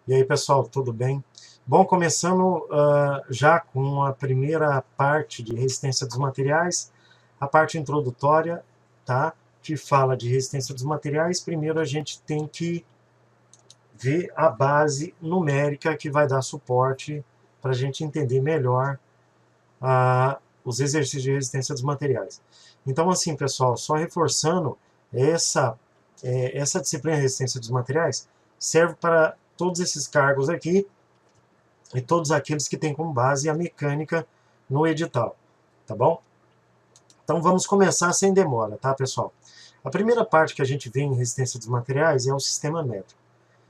E aí, pessoal, tudo bem? Bom, começando já com a primeira parte de resistência dos materiais, a parte introdutória, tá? Que fala de resistência dos materiais. Primeiro a gente tem que ver a base numérica que vai dar suporte para a gente entender melhor os exercícios de resistência dos materiais. Então, assim, pessoal, só reforçando, essa disciplina de resistência dos materiais serve para todos esses cargos aqui e todos aqueles que têm como base a mecânica no edital, tá bom? Então vamos começar sem demora, tá, pessoal? A primeira parte que a gente vê em resistência dos materiais é o sistema métrico.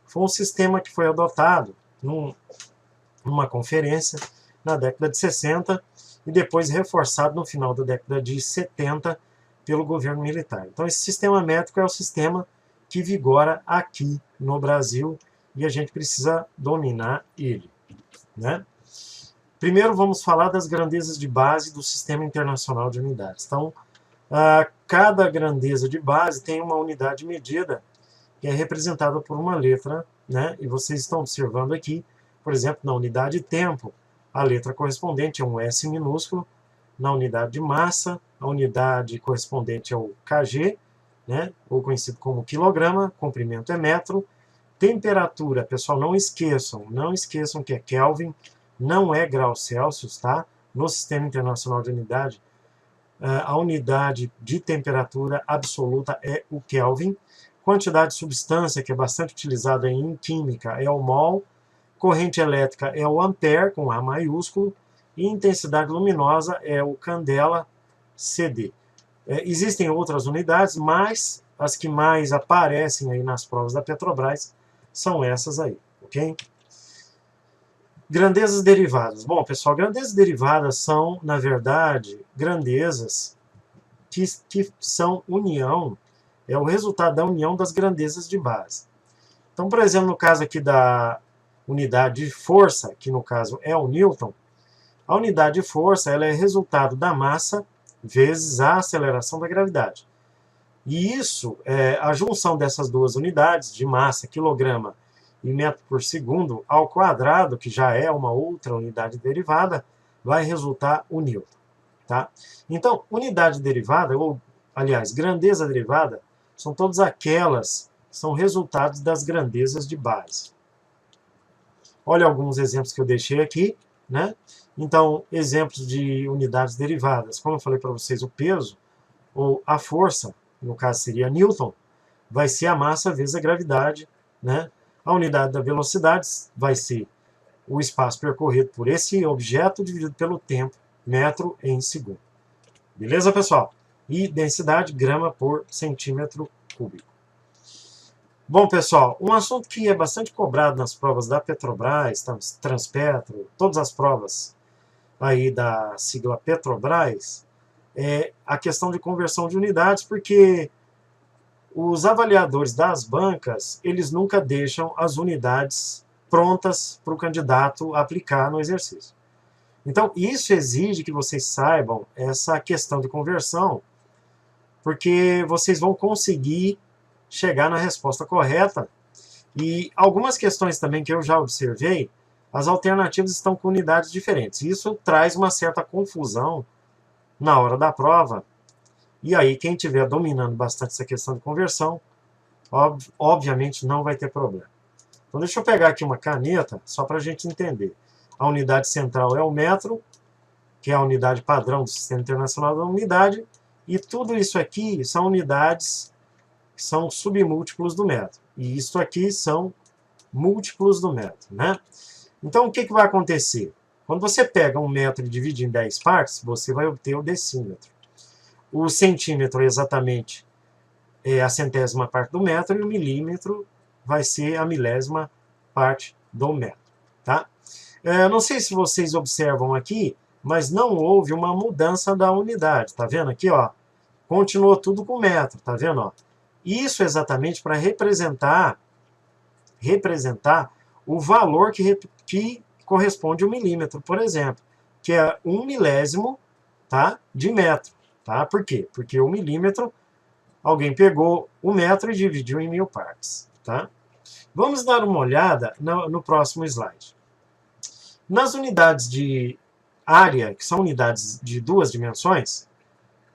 Foi um sistema que foi adotado numa conferência na década de 60 e depois reforçado no final da década de 70 pelo governo militar. Então esse sistema métrico é o sistema que vigora aqui no Brasil e a gente precisa dominar ele, né? Primeiro vamos falar das grandezas de base do Sistema Internacional de Unidades. Então, cada grandeza de base tem uma unidade medida que é representada por uma letra, né? E vocês estão observando aqui, por exemplo, na unidade de tempo, a letra correspondente é um S minúsculo. Na unidade de massa, a unidade correspondente é o kg, né? Ou conhecido como quilograma, comprimento é metro. Temperatura, pessoal, não esqueçam que é Kelvin, não é graus Celsius, tá? No Sistema Internacional de Unidade, a unidade de temperatura absoluta é o Kelvin. Quantidade de substância, que é bastante utilizada em química, é o mol. Corrente elétrica é o ampere, com A maiúsculo. E intensidade luminosa é o candela, CD. Existem outras unidades, mas as que mais aparecem aí nas provas da Petrobras são essas aí, ok? Grandezas derivadas. Bom, pessoal, grandezas derivadas são, na verdade, grandezas que são união, é o resultado da união das grandezas de base. Então, por exemplo, no caso aqui da unidade de força, que no caso é o Newton, a unidade de força ela é resultado da massa vezes a aceleração da gravidade. E isso, a junção dessas duas unidades, de massa, quilograma e metro por segundo, ao quadrado, que já é uma outra unidade derivada, vai resultar o Newton. Tá? Então, unidade derivada, ou, aliás, grandeza derivada, são todas aquelas que são resultados das grandezas de base. Olha alguns exemplos que eu deixei aqui, né? Então, exemplos de unidades derivadas. Como eu falei para vocês, o peso, ou a força, no caso seria Newton, vai ser a massa vezes a gravidade, né? A unidade da velocidade vai ser o espaço percorrido por esse objeto dividido pelo tempo, metro em segundo. Beleza, pessoal? E densidade, grama por centímetro cúbico. Bom, pessoal, um assunto que é bastante cobrado nas provas da Petrobras, Transpetro, todas as provas aí da sigla Petrobras, é a questão de conversão de unidades, porque os avaliadores das bancas, eles nunca deixam as unidades prontas para o candidato aplicar no exercício. Então, isso exige que vocês saibam essa questão de conversão, porque vocês vão conseguir chegar na resposta correta. E algumas questões também que eu já observei, as alternativas estão com unidades diferentes. Isso traz uma certa confusão na hora da prova. E aí, quem estiver dominando bastante essa questão de conversão, obviamente não vai ter problema. Então, deixa eu pegar aqui uma caneta, só para a gente entender. A unidade central é o metro, que é a unidade padrão do Sistema Internacional da Unidade, e tudo isso aqui são unidades que são submúltiplos do metro. E isso aqui são múltiplos do metro, né? Então, o que vai acontecer? Quando você pega um metro e divide em 10 partes, você vai obter o decímetro. O centímetro exatamente é a centésima parte do metro, e o milímetro vai ser a milésima parte do metro. Tá? Não sei se vocês observam aqui, mas não houve uma mudança da unidade. Tá vendo aqui, ó? Continuou tudo com metro, tá vendo, ó? Isso é exatamente para representar o valor que corresponde ao milímetro, por exemplo, que é 1 milésimo, tá, de metro. Tá? Por quê? Porque o milímetro, alguém pegou o metro e dividiu em 1000 partes. Tá? Vamos dar uma olhada no próximo slide. Nas unidades de área, que são unidades de 2 dimensões,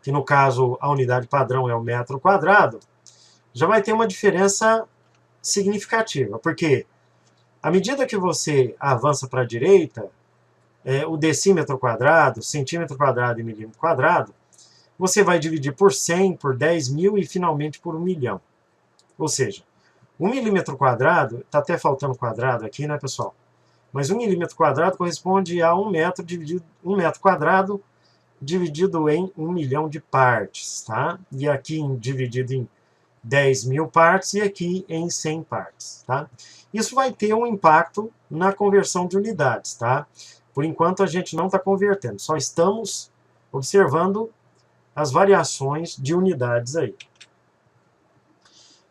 que no caso a unidade padrão é o metro quadrado, já vai ter uma diferença significativa, porque à medida que você avança para a direita, o decímetro quadrado, centímetro quadrado e milímetro quadrado, você vai dividir por 100, por 10.000 e finalmente por 1 milhão. Ou seja, 1 milímetro quadrado, está até faltando quadrado aqui, né, pessoal? Mas 1 milímetro quadrado corresponde a 1 metro dividido, 1 metro quadrado dividido em 1 milhão de partes, tá? E aqui dividido em 10.000 partes e aqui em 100 partes, tá? Isso vai ter um impacto na conversão de unidades, tá? Por enquanto a gente não está convertendo, só estamos observando as variações de unidades aí.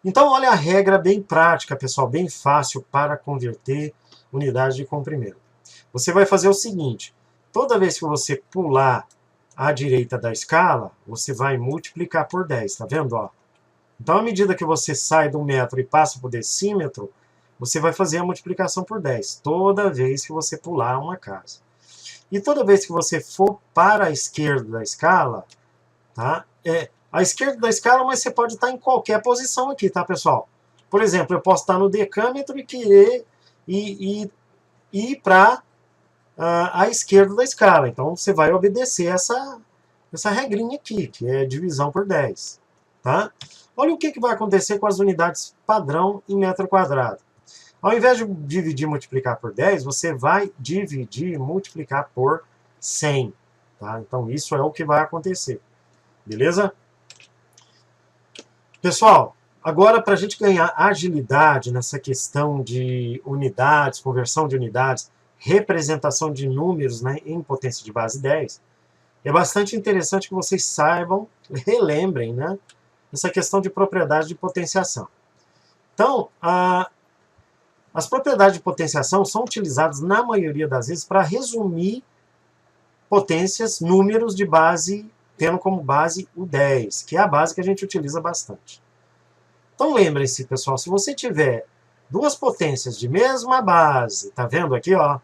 Então, olha a regra bem prática, pessoal, bem fácil para converter unidades de comprimento. Você vai fazer o seguinte, toda vez que você pular à direita da escala, você vai multiplicar por 10, tá vendo? Ó? Então, à medida que você sai do metro e passa para o decímetro, você vai fazer a multiplicação por 10, toda vez que você pular uma casa. E toda vez que você for para a esquerda da escala, tá? À esquerda da escala, mas você pode estar em qualquer posição aqui, tá, pessoal? Por exemplo, eu posso estar no decâmetro e querer ir para a esquerda da escala. Então, você vai obedecer essa regrinha aqui, que é divisão por 10. Tá? Olha o que vai acontecer com as unidades padrão em metro quadrado. Ao invés de dividir e multiplicar por 10, você vai dividir e multiplicar por 100. Tá? Então, isso é o que vai acontecer. Beleza? Pessoal, agora para a gente ganhar agilidade nessa questão de unidades, conversão de unidades, representação de números, né, em potência de base 10, é bastante interessante que vocês saibam, relembrem, né, essa questão de propriedade de potenciação. Então, as propriedades de potenciação são utilizadas, na maioria das vezes, para resumir potências, números de base, tendo como base o 10, que é a base que a gente utiliza bastante. Então, lembrem-se, pessoal, se você tiver duas potências de mesma base, tá vendo aqui, ó,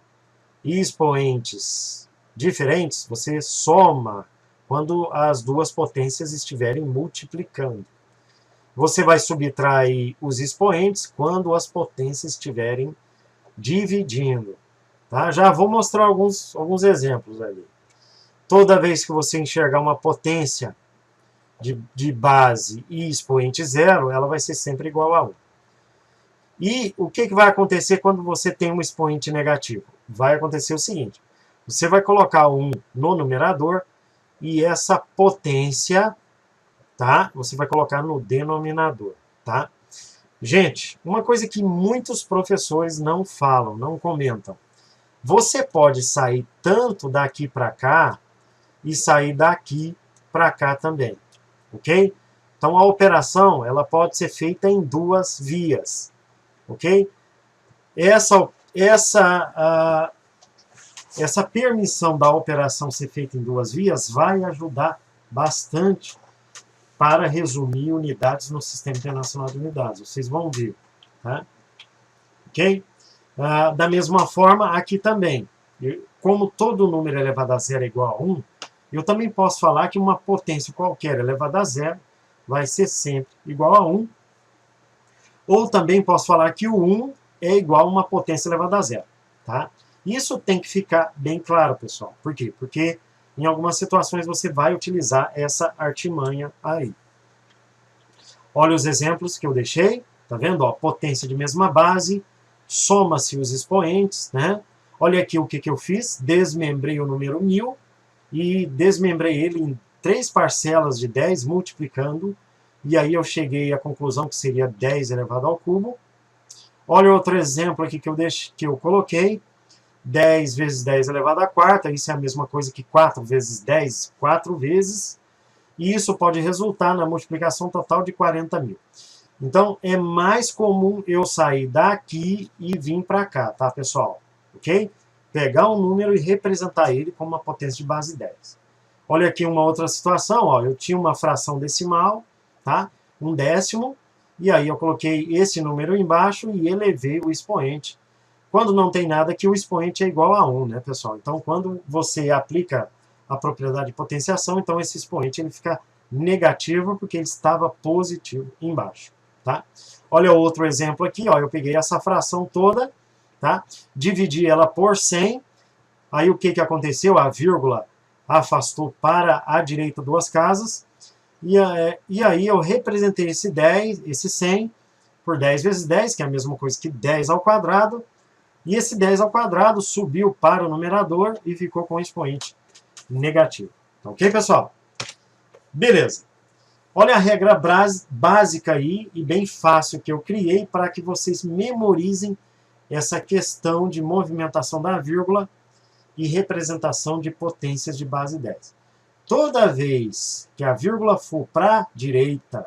e expoentes diferentes, você soma quando as duas potências estiverem multiplicando. Você vai subtrair os expoentes quando as potências estiverem dividindo. Tá? Já vou mostrar alguns exemplos ali. Toda vez que você enxergar uma potência de base e expoente zero, ela vai ser sempre igual a 1. E o que vai acontecer quando você tem um expoente negativo? Vai acontecer o seguinte, você vai colocar 1 no numerador e essa potência, tá? Você vai colocar no denominador, tá? Gente, uma coisa que muitos professores não falam, não comentam. Você pode sair tanto daqui para cá e sair daqui para cá também, ok? Então a operação ela pode ser feita em duas vias, ok? Essa permissão da operação ser feita em duas vias vai ajudar bastante para resumir unidades no Sistema Internacional de Unidades. Vocês vão ver, tá? Ok? Da mesma forma, aqui também. Como todo número elevado a zero é igual a 1, eu também posso falar que uma potência qualquer elevada a zero vai ser sempre igual a 1. Ou também posso falar que o 1 é igual a uma potência elevada a zero. Tá? Isso tem que ficar bem claro, pessoal. Por quê? Porque em algumas situações você vai utilizar essa artimanha aí. Olha os exemplos que eu deixei. Tá vendo? Ó, potência de mesma base, soma-se os expoentes, né? Olha aqui o que eu fiz. Desmembrei o número 1000 e desmembrei ele em 3 parcelas de 10, multiplicando. E aí eu cheguei à conclusão que seria 10 elevado ao cubo. Olha outro exemplo aqui que eu coloquei. 10 vezes 10 elevado à quarta. Isso é a mesma coisa que 4 vezes 10, 4 vezes. E isso pode resultar na multiplicação total de 40.000. Então, é mais comum eu sair daqui e vir para cá, tá, pessoal? Ok? Pegar um número e representar ele como uma potência de base 10. Olha aqui uma outra situação, ó. Eu tinha uma fração decimal, tá? 1 décimo, e aí eu coloquei esse número embaixo e elevei o expoente. Quando não tem nada aqui, o expoente é igual a 1, né, pessoal? Então, quando você aplica a propriedade de potenciação, então esse expoente ele fica negativo porque ele estava positivo embaixo, tá? Olha outro exemplo aqui, ó, eu peguei essa fração toda, tá? Dividi ela por 100, aí o que que aconteceu? A vírgula afastou para a direita 2 casas, e aí eu representei esse 10, esse 100, por 10 vezes 10, que é a mesma coisa que 10 ao quadrado, e esse 10 ao quadrado subiu para o numerador e ficou com o expoente negativo. Ok, pessoal? Beleza. Olha a regra básica aí, e bem fácil, que eu criei para que vocês memorizem essa questão de movimentação da vírgula e representação de potências de base 10. Toda vez que a vírgula for para a direita,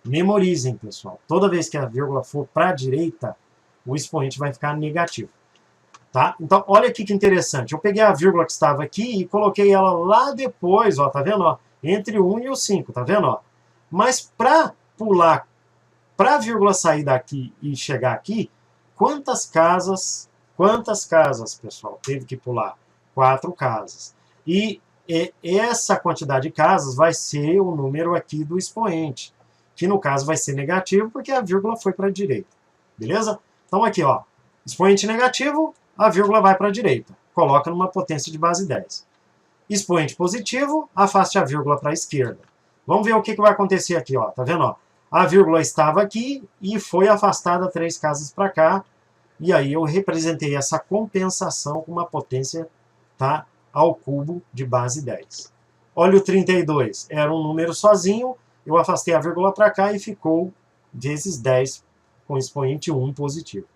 memorizem, pessoal, toda vez que a vírgula for para a direita, o expoente vai ficar negativo. Tá? Então, olha aqui que interessante. Eu peguei a vírgula que estava aqui e coloquei ela lá depois, ó, tá vendo? Ó, entre o 1 e o 5, tá vendo? Ó? Mas para pular, para a vírgula sair daqui e chegar aqui, quantas casas, pessoal, teve que pular? 4 casas. E essa quantidade de casas vai ser o número aqui do expoente, que no caso vai ser negativo porque a vírgula foi para a direita. Beleza? Então aqui, ó, expoente negativo, a vírgula vai para a direita. Coloca numa potência de base 10. Expoente positivo, afaste a vírgula para a esquerda. Vamos ver o que vai acontecer aqui, ó. Tá vendo? Ó? A vírgula estava aqui e foi afastada 3 casas para cá. E aí eu representei essa compensação com uma potência, tá, ao cubo de base 10. Olha o 32. Era um número sozinho. Eu afastei a vírgula para cá e ficou vezes 10 com expoente 1 positivo.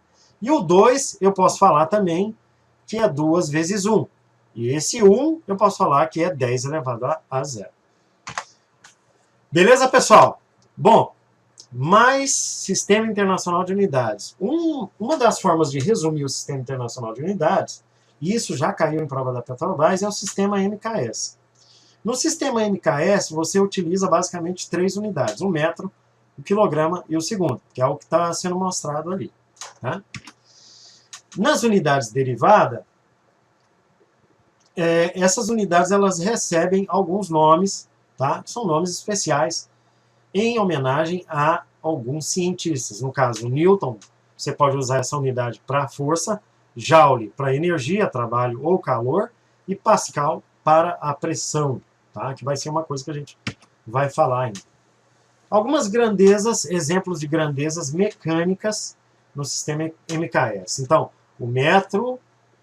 E o 2, eu posso falar também que é 2 vezes 1. E esse 1, eu posso falar que é 10 elevado a 0. Beleza, pessoal? Bom, mais Sistema Internacional de Unidades. Uma das formas de resumir o Sistema Internacional de Unidades, e isso já caiu em prova da Petrobras, é o sistema MKS. No sistema MKS, você utiliza basicamente 3 unidades. O metro, o quilograma e o segundo, que é o que está sendo mostrado ali. Tá? Nas unidades derivadas, essas unidades elas recebem alguns nomes, tá? São nomes especiais, em homenagem a alguns cientistas. No caso, Newton, você pode usar essa unidade para força, Joule para energia, trabalho ou calor, e Pascal para a pressão, tá? Que vai ser uma coisa que a gente vai falar ainda. Algumas grandezas, exemplos de grandezas mecânicas no sistema MKS. Então, o metro,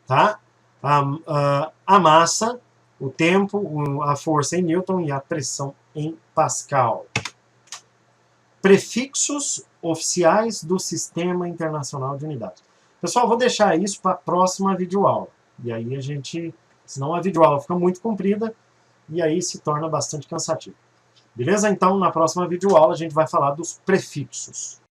tá? A massa, o tempo, a força em Newton e a pressão em Pascal. Prefixos oficiais do Sistema Internacional de Unidades. Pessoal, vou deixar isso para a próxima videoaula. E aí a gente, senão a videoaula fica muito comprida e aí se torna bastante cansativo. Beleza? Então, na próxima videoaula a gente vai falar dos prefixos.